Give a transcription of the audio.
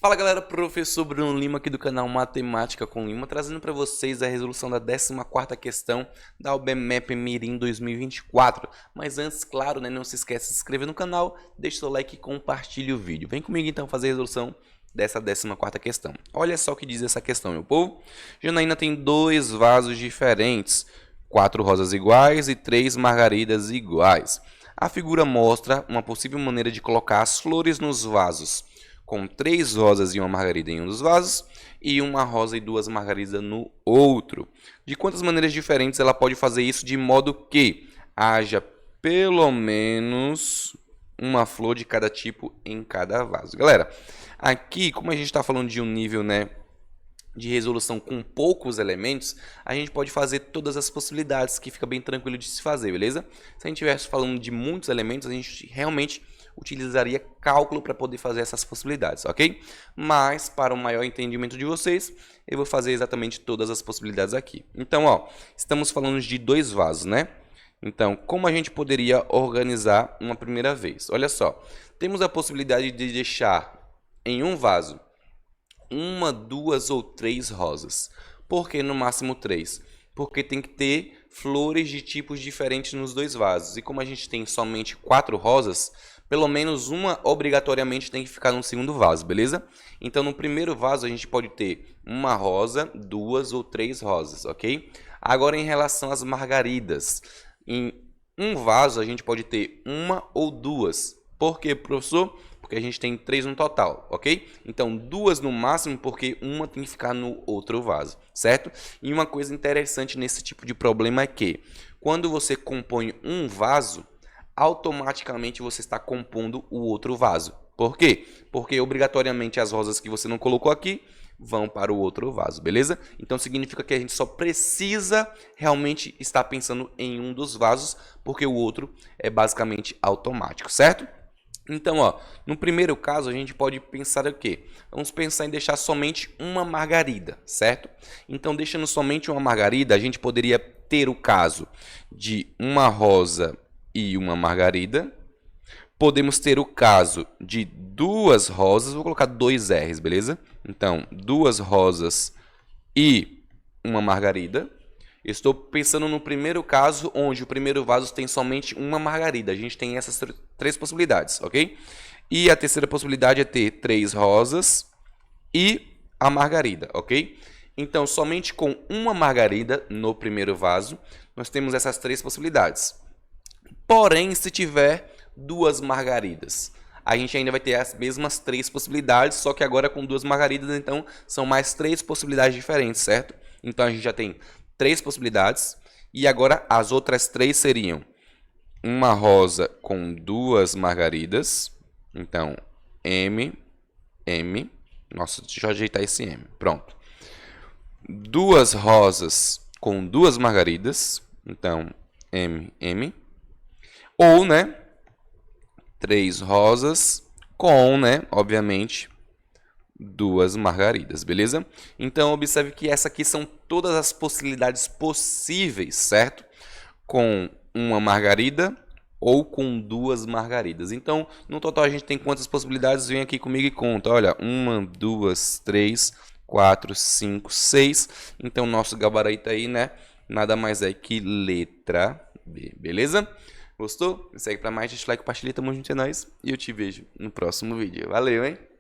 Fala galera, professor Bruno Lima aqui do canal Matemática com Lima, trazendo para vocês a resolução da 14ª questão da UBMEP Mirim 2024. Mas antes, claro, não se esqueça de se inscrever no canal, deixe seu like e compartilhe o vídeo. Vem comigo então fazer a resolução dessa 14ª questão. Olha só o que diz essa questão, meu povo. Janaína tem dois vasos diferentes, 4 rosas iguais e 3 margaridas iguais. A figura mostra uma possível maneira de colocar as flores nos vasos, com 3 rosas e uma margarida em um dos vasos e uma rosa e 2 margaridas no outro. De quantas maneiras diferentes ela pode fazer isso de modo que haja pelo menos uma flor de cada tipo em cada vaso? Galera, aqui, como a gente está falando de um nível, de resolução com poucos elementos, a gente pode fazer todas as possibilidades, que fica bem tranquilo de se fazer, beleza? Se a gente estivesse falando de muitos elementos, a gente realmente utilizaria cálculo para poder fazer essas possibilidades, ok? Mas, para o maior entendimento de vocês, eu vou fazer exatamente todas as possibilidades aqui. Então, estamos falando de 2 vasos, né? Então, como a gente poderia organizar uma primeira vez? Olha só, temos a possibilidade de deixar em um vaso 1, 2 ou 3 rosas. Por que no máximo 3? Porque tem que ter flores de tipos diferentes nos 2 vasos. E como a gente tem somente 4 rosas, pelo menos uma obrigatoriamente tem que ficar no segundo vaso, beleza? Então, no primeiro vaso, a gente pode ter uma rosa, 2 ou 3 rosas, ok? Agora, em relação às margaridas, em um vaso, a gente pode ter 1 ou 2. Por quê, professor? Porque a gente tem 3 no total, ok? Então, 2 no máximo, porque uma tem que ficar no outro vaso, certo? E uma coisa interessante nesse tipo de problema é que, quando você compõe um vaso, automaticamente você está compondo o outro vaso. Por quê? Porque obrigatoriamente as rosas que você não colocou aqui vão para o outro vaso, beleza? Então significa que a gente só precisa realmente estar pensando em um dos vasos, porque o outro é basicamente automático, certo? Então, no primeiro caso, a gente pode pensar o quê? Vamos pensar em deixar somente uma margarida, certo? Então, deixando somente uma margarida, a gente poderia ter o caso de uma rosa e uma margarida. Podemos ter o caso de 2 rosas, vou colocar 2 R's, beleza? Então, 2 rosas e uma margarida. Estou pensando no primeiro caso, onde o primeiro vaso tem somente uma margarida. A gente tem essas 3 possibilidades, ok? E a terceira possibilidade é ter 3 rosas e a margarida, ok? Então, somente com uma margarida no primeiro vaso, nós temos essas 3 possibilidades. Porém, se tiver 2 margaridas, a gente ainda vai ter as mesmas 3 possibilidades, só que agora com 2 margaridas, então são mais 3 possibilidades diferentes, certo? Então a gente já tem 3 possibilidades, e agora as outras 3 seriam uma rosa com 2 margaridas, então M, M, nossa, deixa eu ajeitar esse M, pronto. 2 rosas com 2 margaridas, então M, M. Ou, 3 rosas com, obviamente, 2 margaridas, beleza? Então, observe que essa aqui são todas as possibilidades possíveis, certo? Com uma margarida ou com 2 margaridas. Então, no total, a gente tem quantas possibilidades? Vem aqui comigo e conta. Olha, 1, 2, 3, 4, 5, 6. Então, nosso gabarito aí, nada mais é que letra B, beleza? Gostou? Me segue para mais, deixa o like, compartilha, tamo junto, é nóis. E eu te vejo no próximo vídeo. Valeu, hein?